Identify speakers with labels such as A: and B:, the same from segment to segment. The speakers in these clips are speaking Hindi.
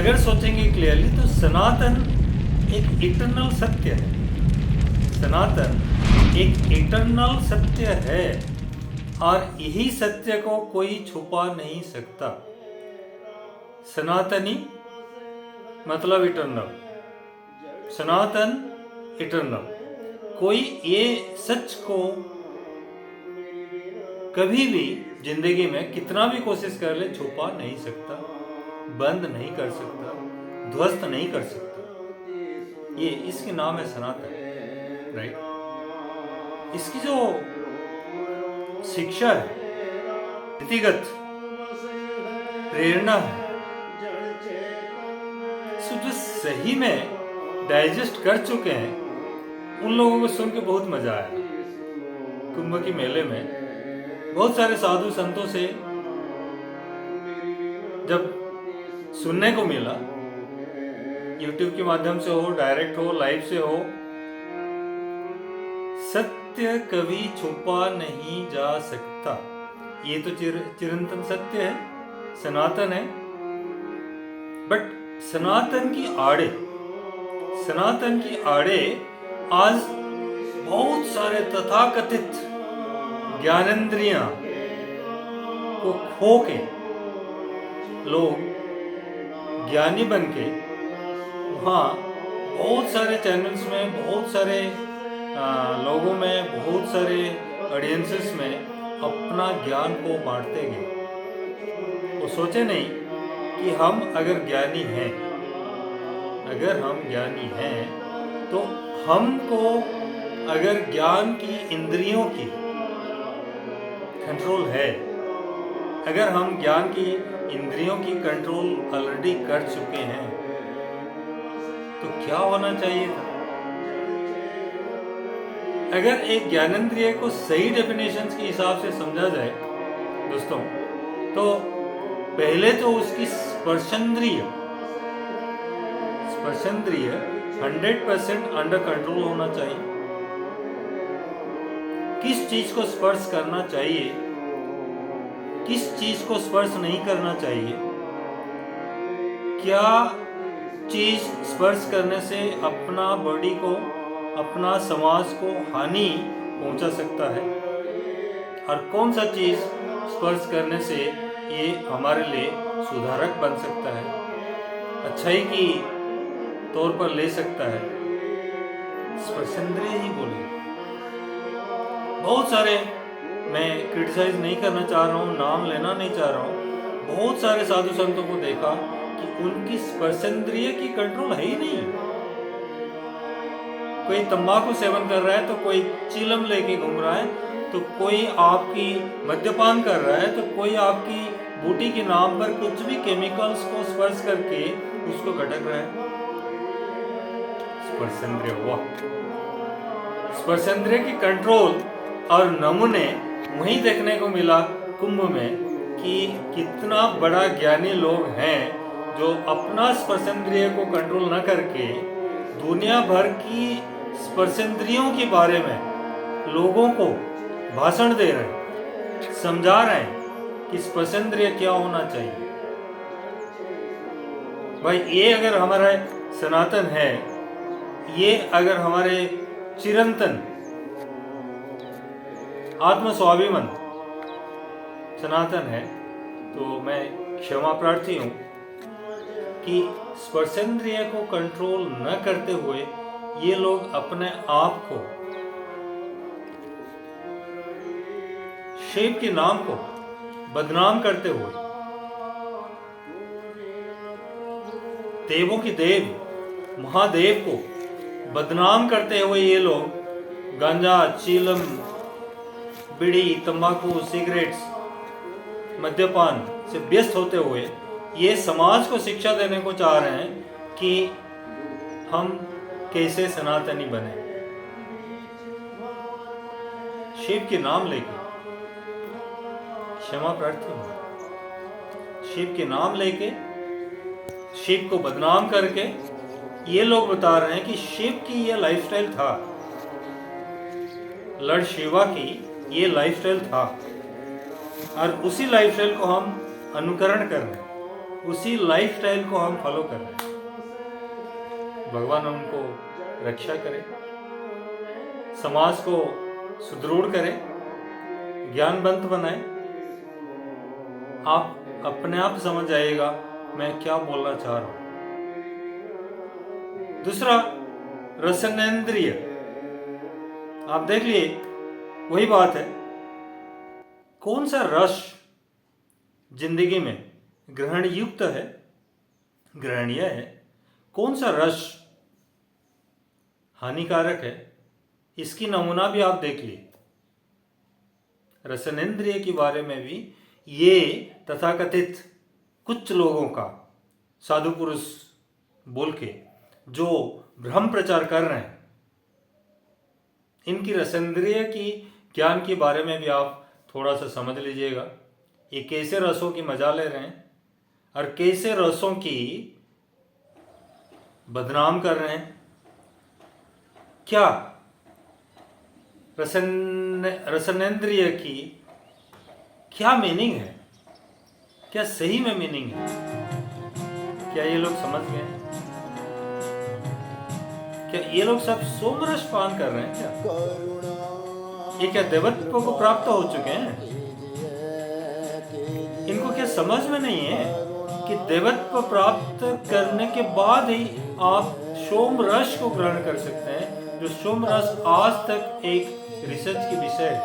A: अगर सोचेंगे क्लियरली तो सनातन एक इटर्नल सत्य है। सनातन एक इटर्नल सत्य है और यही सत्य को कोई छुपा नहीं सकता। सनातनी मतलब इटर्नल, सनातन इटर्नल। कोई ये सच को कभी भी जिंदगी में कितना भी कोशिश कर ले छुपा नहीं सकता, बंद नहीं कर सकता, ध्वस्त नहीं कर सकता। ये इसके नाम है सनातन, राइट। इसकी जो शिक्षा है, नीतिगत प्रेरणा है, जो सही में डाइजेस्ट कर चुके हैं उन लोगों को सुन के बहुत मजा आया। कुंभ के मेले में बहुत सारे साधु संतों से जब सुनने को मिला, YouTube के माध्यम से हो, डायरेक्ट हो, लाइव से हो, सत्य कभी छुपा नहीं जा सकता। ये तो चिरंतन सत्य है, सनातन है। बट सनातन की आड़े आज बहुत सारे तथाकथित ज्ञानेंद्रियां को खो के लोग ज्ञानी बन के वहाँ बहुत सारे चैनल्स में, बहुत सारे लोगों में, बहुत सारे ऑडियंसेस में अपना ज्ञान को बांटते गए। वो सोचे नहीं कि हम अगर ज्ञानी हैं तो हमको अगर ज्ञान की इंद्रियों की कंट्रोल है, अगर हम ज्ञान की इंद्रियों की कंट्रोल ऑलरेडी कर चुके हैं तो क्या होना चाहिए था। अगर एक ज्ञानेंद्रिय को सही डेफिनेशंस के हिसाब से समझा जाए दोस्तों, तो पहले तो उसकी स्पर्शेंद्रिय 100% अंडर कंट्रोल होना चाहिए। किस चीज को स्पर्श करना चाहिए, किस चीज को स्पर्श नहीं करना चाहिए, क्या चीज स्पर्श करने से अपना बॉडी को, अपना समाज को हानि पहुंचा सकता है, और कौन सा चीज स्पर्श करने से ये हमारे लिए सुधारक बन सकता है, अच्छाई की तौर पर ले सकता है। स्पर्शेंद्रिय ही बोले। बहुत सारे, मैं क्रिटिसाइज नहीं करना चाह रहा हूँ, नाम लेना नहीं चाह रहा हूँ, बहुत सारे साधु संतों को देखा कि उनकी स्पर्शेंद्रिय की कंट्रोल है ही नहीं। कोई तंबाकू सेवन कर रहा है तो कोई चिलम लेके घूम रहा है, तो कोई आपकी मद्यपान कर रहा है, तो कोई आपकी बूटी के नाम पर कुछ भी केमिकल्स को स्पर्श करके उसको घटक रहा है। स्पर्शेंद्रिय हुआ, स्पर्शेंद्रिय की कंट्रोल और नमूने वहीं देखने को मिला कुंभ में कि कितना बड़ा ज्ञानी लोग हैं जो अपना स्पर्शेंद्रिय को कंट्रोल न करके दुनिया भर की स्पर्शेंद्रियों के बारे में लोगों को भाषण दे रहे हैं, समझा रहे हैं कि स्पर्शेंद्रिय क्या होना चाहिए। भाई ये अगर हमारा सनातन है, ये अगर हमारे चिरंतन आत्म स्वाभिमान सनातन है, तो मैं क्षमा प्रार्थी हूं कि स्पर्शेंद्रिय को कंट्रोल न करते हुए ये लोग अपने आप को, शिव के नाम को बदनाम करते हुए, देवों की देव महादेव को बदनाम करते हुए ये लोग गांजा, चीलम, बीड़ी, तंबाकू, सिगरेट्स, मद्यपान से व्यस्त होते हुए ये समाज को शिक्षा देने को चाह रहे हैं कि हम कैसे सनातनी बने। शिव के नाम लेके, क्षमा प्रार्थी हूं, शिव के नाम लेके, शिव को बदनाम करके ये लोग बता रहे हैं कि शिव की ये लाइफस्टाइल था, लॉर्ड शिवा की ये लाइफस्टाइल था, और उसी लाइफस्टाइल को हम अनुकरण कर रहे हैं, उसी लाइफस्टाइल को हम फॉलो कर रहे हैं। भगवान उनको रक्षा करे, समाज को सुदृढ़ करे, ज्ञानवंत बनाए। आप अपने आप समझ आएगा मैं क्या बोलना चाह रहा हूं। दूसरा, रसनेंद्रिय। आप देख लिए, वही बात है, कौन सा रस जिंदगी में ग्रहण युक्त है, ग्रहणीय है, कौन सा रस हानिकारक है, इसकी नमूना भी आप देख लिए। रसनेंद्रिय के बारे में भी ये तथाकथित कुछ लोगों का, साधु पुरुष बोल के जो भ्रम प्रचार कर रहे हैं, इनकी रसेंद्रिय की ज्ञान के बारे में भी आप थोड़ा सा समझ लीजिएगा। ये कैसे रसों की मजा ले रहे हैं और कैसे रसों की बदनाम कर रहे हैं। क्या रसनेंद्रिय की क्या मीनिंग है, क्या सही में मीनिंग है, क्या ये लोग समझ गए? क्या ये लोग सब सोमरस पान कर रहे हैं क्या? ये क्या देवत्व को प्राप्त हो चुके हैं? इनको क्या समझ में नहीं है कि देवत्व प्राप्त करने के बाद ही आप सोम रस को ग्रहण कर सकते हैं, जो सोम रस आज तक एक रिसर्च की विषय है।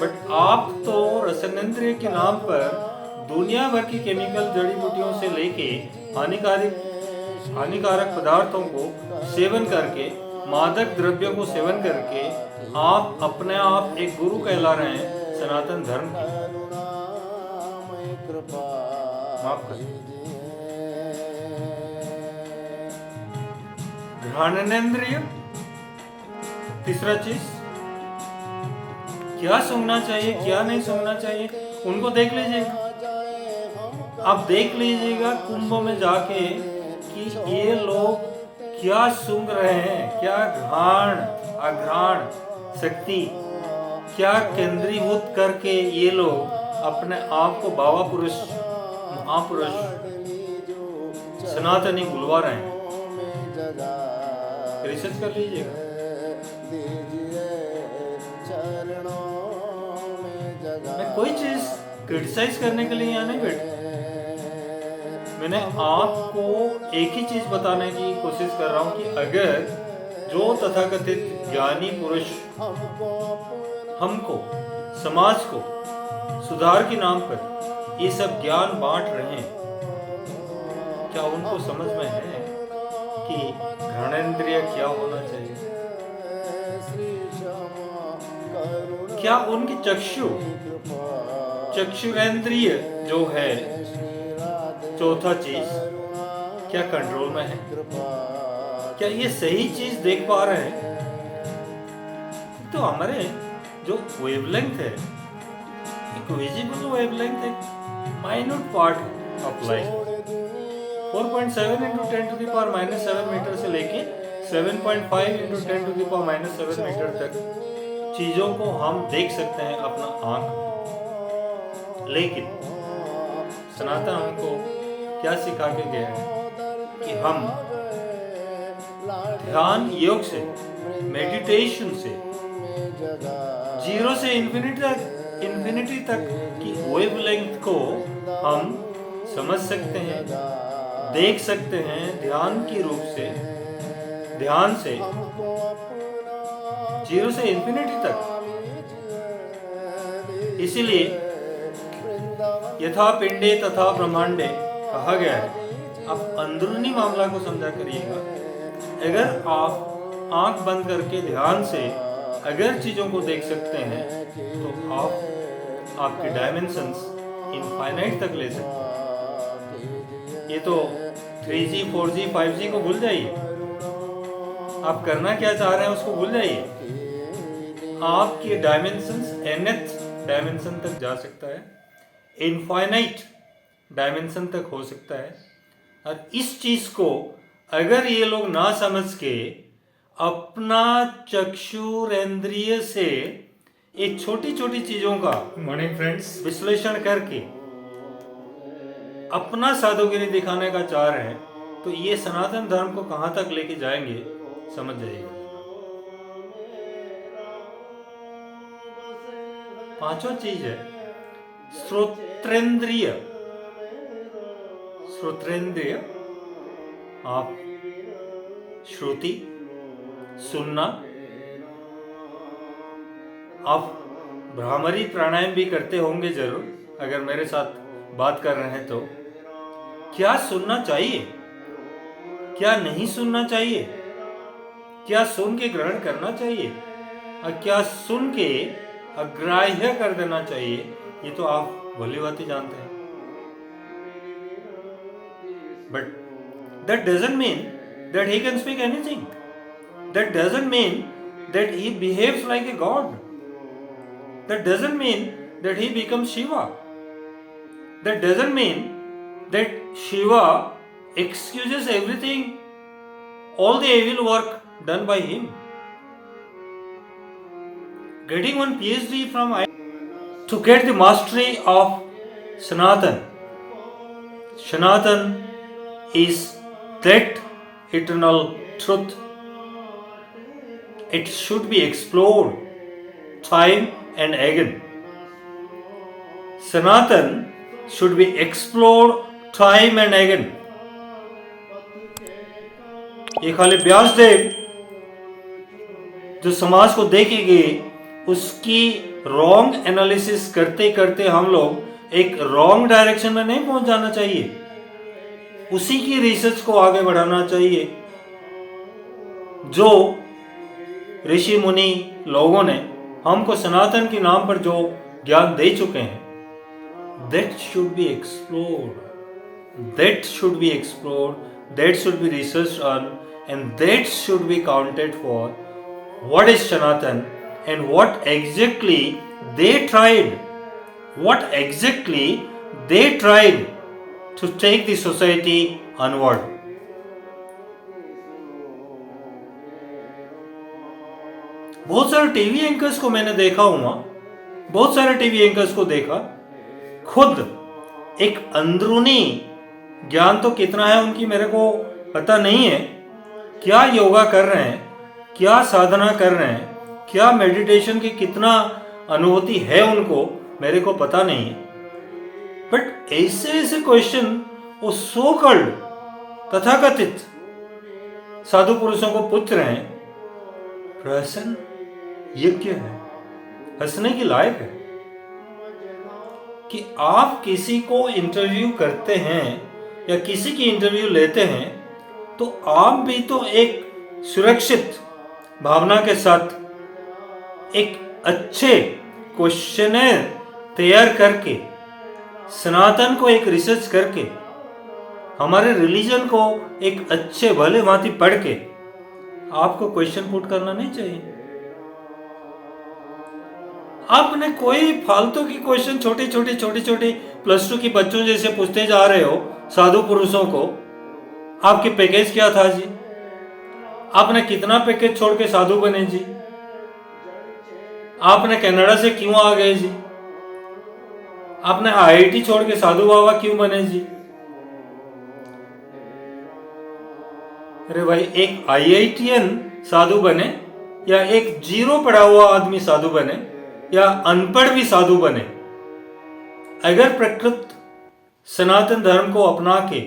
A: बट आप तो रसनेंद्रिय के नाम पर दुनिया भर की केमिकल जड़ी बूटियों से लेके हानिकारक पदार्थों को सेवन करके, मादक द्रव्यों को सेवन करके आप अपने आप एक गुरु कहला रहे हैं सनातन धर्म की। माफ करिए, घ्राणेंद्रिय। तीसरा चीज, क्या सुनना चाहिए क्या नहीं सुनना चाहिए, उनको देख लीजिएगा। आप देख लीजिएगा कुंभ में जाके कि ये लोग क्या सूंघ रहे हैं, क्या घ्राण अघ्राण शक्ति क्या केंद्रीभूत करके ये लोग अपने आप को बाबा पुरुष, महापुरुष, सनातनी बुलवा रहे हैं। रिसर्च कर लीजिएगा। मैं कोई चीज क्रिटिसाइज करने के लिए यहाँ नहीं बैठा, मैंने आपको एक ही चीज बताने की कोशिश कर रहा हूं कि अगर जो तथाकथित ज्ञानी पुरुष हमको, समाज को सुधार के नाम पर ये सब ज्ञान बांट रहे हैं, क्या उनको समझ में है कि घ्राणेंद्रिय क्या होना चाहिए? क्या उनकी चक्षुरेंद्रिय जो है, चौथा चीज, क्या कंट्रोल में है? क्या ये सही चीज देख पा रहे हैं? तो हमारे जो वेवलेंथ है, एक विजिबल वेवलेंथ, एक minute part of light, 4.7 × 10⁻⁻7 metre से लेके 7.5 × 10⁻⁻7 मीटर तक चीजों को हम देख सकते हैं अपना आंख। लेकिन सनातन हमको क्या सिखा के गया है कि हम ध्यान योग से, मेडिटेशन से 0 से इन्फिनिटी तक की वेवलेंथ को हम समझ सकते हैं, देख सकते हैं ध्यान की रूप से, ध्यान से 0 से इन्फिनिटी तक। इसीलिए यथा पिंडे तथा ब्रह्मांडे कहा गया है। आप अंदरूनी मामला को समझा करिएगा। अगर आप आंख बंद करके ध्यान से अगर चीजों को देख सकते हैं तो आप आपके डायमेंशंस इनफाइनाइट तक ले सकते हैं। ये तो 3G 4G 5G को भूल जाइए, आप करना क्या चाह रहे हैं उसको भूल जाइए। आपके डायमेंशंस nth डायमेंशन तक जा सकता है, इनफाइनाइट डायमेंशन तक हो सकता है। और इस चीज को अगर ये लोग ना समझ के अपना चक्षुरेंद्रिय से एक छोटी छोटी चीजों का, मॉर्निंग फ्रेंड्स, विश्लेषण करके अपना साधुगिरी दिखाने का चाह रहे हैं, तो ये सनातन धर्म को कहां तक लेके जाएंगे समझ जाइएगा। पांचवा चीज है श्रोत्रेंद्रिय। श्रोत्रेंद्रिय, आप श्रुति सुनना, आप भ्रामरी प्राणायाम भी करते होंगे जरूर, अगर मेरे साथ बात कर रहे हैं तो। क्या सुनना चाहिए, क्या नहीं सुनना चाहिए, क्या सुन के ग्रहण करना चाहिए और क्या सुन के अग्राह्य कर देना चाहिए, ये तो आप भली भांति जानते हैं। But that doesn't mean that he can speak anything, that doesn't mean that he behaves like a god, that doesn't mean that he becomes Shiva, that doesn't mean that Shiva excuses everything, all the evil work done by him. Getting one PhD from to get the mastery of Sanatan. Sanatan is that eternal truth. It should be explored time and again. Sanatan should be explored time and again. ये खाली व्यासदेव जो समाज को देखेंगे, उसकी रॉन्ग एनालिसिस करते करते हम लोग एक रॉन्ग डायरेक्शन में नहीं पहुंच जाना चाहिए। उसी की रिसर्च को आगे बढ़ाना चाहिए जो ऋषि मुनि लोगों ने हमको सनातन के नाम पर जो ज्ञान दे चुके हैं। That should be explored, that should be explored, that should be researched on, and that should be counted for what is Sanatan and what exactly they tried, what exactly they tried to take the society onward. बहुत सारे टीवी एंकर्स को मैंने देखा हुआ, बहुत सारे टीवी एंकर्स को देखा, खुद एक अंदरूनी ज्ञान तो कितना है उनकी मेरे को पता नहीं है, क्या योगा कर रहे हैं, क्या साधना कर रहे हैं, क्या मेडिटेशन की कितना अनुभूति है उनको मेरे को पता नहीं है। बट ऐसे ऐसे क्वेश्चन वो सो कॉल्ड तथाकथित साधु पुरुषों को पूछ रहे हैं, प्रश्न ये क्या है, हंसने की लायक है कि आप किसी को इंटरव्यू करते हैं या किसी की इंटरव्यू लेते हैं तो आप भी तो एक सुरक्षित भावना के साथ एक अच्छे क्वेश्चनर तैयार करके, सनातन को एक रिसर्च करके, हमारे रिलीजन को एक अच्छे भले भांति पढ़ के आपको क्वेश्चन पुट करना नहीं चाहिए। आपने कोई फालतू की क्वेश्चन छोटे छोटे +2 की बच्चों जैसे पूछते जा रहे हो साधु पुरुषों को। आपके पैकेज क्या था जी, आपने कितना पैकेज छोड़ के साधु बने जी, आपने कनाडा से क्यों आ गए जी, आपने IIT छोड़ के साधु बाबा क्यों बने जी। अरे भाई, एक IITian साधु बने या एक 0 पढ़ा हुआ आदमी साधु बने या अनपढ़ भी साधु बने, अगर प्रकृत सनातन धर्म को अपना के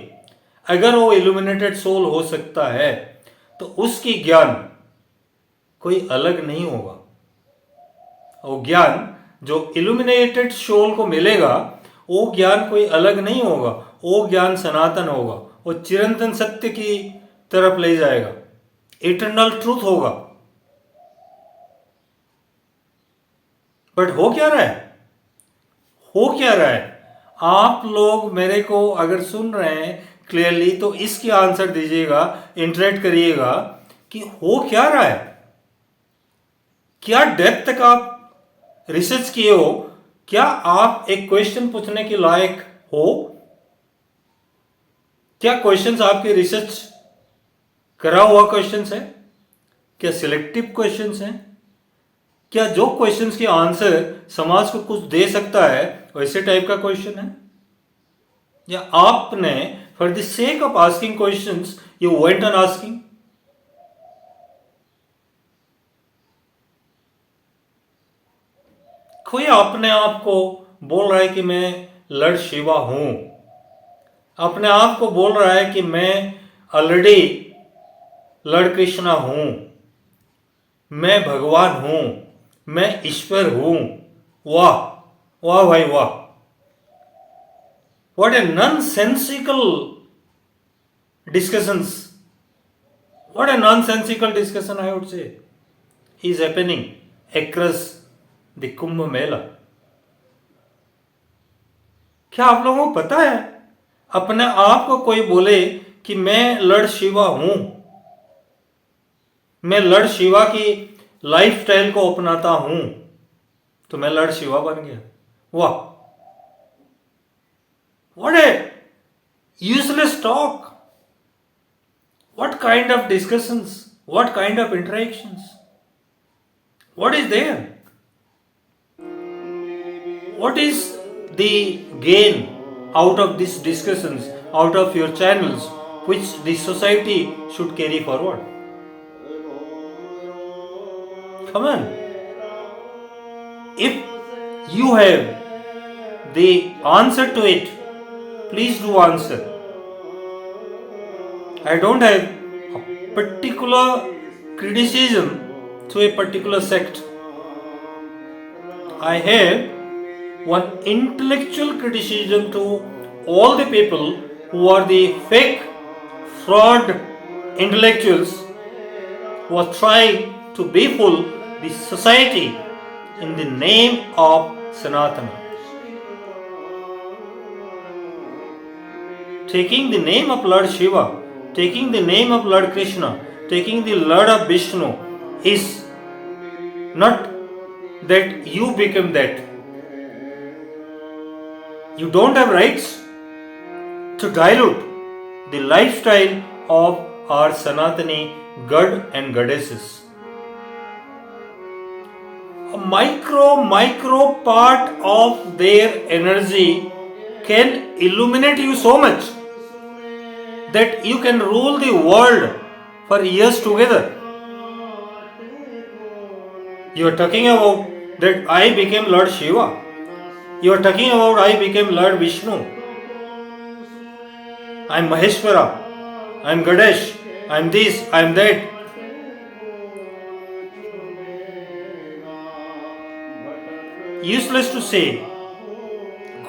A: अगर वो इल्यूमिनेटेड सोल हो सकता है तो उसकी ज्ञान कोई अलग नहीं होगा। वो ज्ञान जो इल्यूमिनेटेड सोल को मिलेगा वो ज्ञान कोई अलग नहीं होगा, वो ज्ञान सनातन होगा, वो चिरंतन सत्य की तरफ ले जाएगा, इटर्नल ट्रूथ होगा। बट हो क्या रहा है, हो क्या रहा है, आप लोग मेरे को अगर सुन रहे हैं क्लियरली तो इसकी आंसर दीजिएगा, इंटरेक्ट करिएगा कि हो क्या रहा है, क्या डेप्थ तक आप रिसर्च किए हो, क्या आप एक क्वेश्चन पूछने के लायक हो, क्या क्वेश्चंस आपके रिसर्च करा हुआ क्वेश्चंस है, क्या सिलेक्टिव क्वेश्चंस हैं, क्या जो क्वेश्चंस के आंसर समाज को कुछ दे सकता है वैसे टाइप का क्वेश्चन है, या आपने for the sake of asking questions you went on asking? कोई अपने आप को बोल रहा है कि मैं लॉर्ड शिवा हूं, अपने आप को बोल रहा है कि मैं ऑलरेडी लॉर्ड कृष्णा हूं, मैं भगवान हूं, मैं ईश्वर हूं। वाह वाह भाई वाह, what A nonsensical discussions, what a nonsensical discussion I would say is happening across the Kumbh Mela. क्या आप लोगों को पता है, अपने आप को कोई बोले कि मैं लॉर्ड शिवा हूं, मैं लॉर्ड शिवा की लाइफस्टाइल को अपनाता हूं, तो मैं लॉर्ड शिवा बन गया। वाह, what A useless talk, what kind of discussions, what kind of interactions, what is there, what is the gain out of these discussions, out of your channels, which the society should carry forward? Come on, if you have the answer to it, please do answer. I don't have a particular criticism to a particular sect. I have one intellectual criticism to all the people who are the fake, fraud intellectuals who are trying to befool the society in the name of Sanatana. Taking the name of Lord Shiva, taking the name of Lord Krishna, taking the Lord of Vishnu is not that you become that. You don't have rights to dilute the lifestyle of our Sanatani God and goddesses. A micro part of their energy can illuminate you so much that you can rule the world for years together. You are talking about that I became Lord Shiva. You are talking about I became Lord Vishnu. I am Maheshwara. I am Ganesh. I am this. I am that. Useless to say.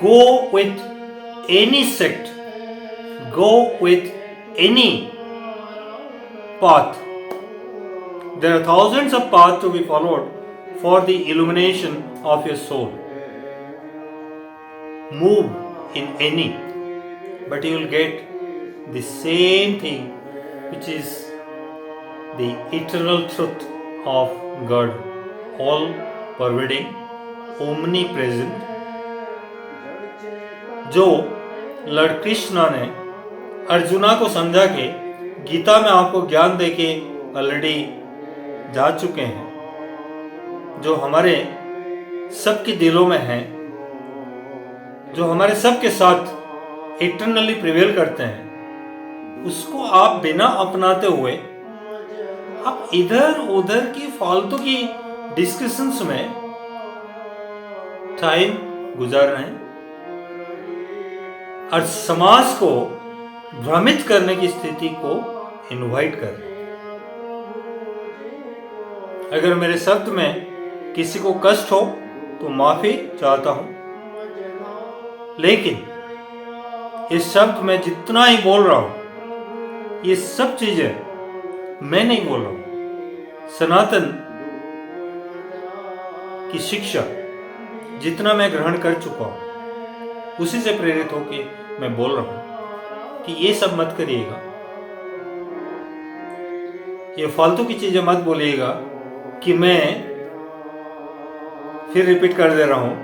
A: Go with any sect. Go with any path. There are thousands of paths to be followed for the illumination of your soul. Move in any, but you will get the same thing, which is the eternal truth of God, all pervading, omnipresent, जो लॉर्ड कृष्णा ने अर्जुना को समझा के गीता में आपको ज्ञान देके ऑलरेडी जा चुके हैं, जो हमारे सबके दिलों में हैं, जो हमारे सबके साथ इटरनली प्रिवेल करते हैं, उसको आप बिना अपनाते हुए आप इधर उधर की फालतू की डिस्कशंस में टाइम गुजार रहे हैं और समाज को भ्रमित करने की स्थिति को इनवाइट कर रहे हैं। अगर मेरे शब्द में किसी को कष्ट हो तो माफी चाहता हूं, लेकिन इस शब्द में जितना ही बोल रहा हूं, ये सब चीजें मैं नहीं बोल रहा हूं। सनातन की शिक्षा जितना मैं ग्रहण कर चुका हूं, उसी से प्रेरित होके मैं बोल रहा हूं कि ये सब मत करिएगा, ये फालतू की चीजें मत बोलिएगा कि मैं फिर रिपीट कर दे रहा हूं,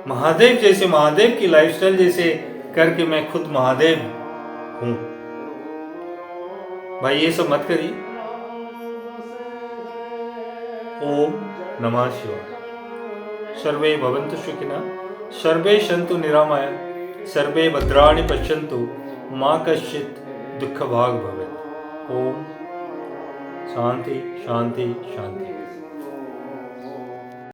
A: महादेव जैसे, महादेव की लाइफस्टाइल जैसे करके मैं खुद महादेव हूं। भाई ये सब मत करिए। ओम नमः शिवाय। सर्वे भवन्तु सुखिनः, सर्वे सन्तु निरामया, सर्वे भद्राणि पश्यन्तु मा कश्चित् दुःखभाग् भवेत्। ओम शांति शांति शांति।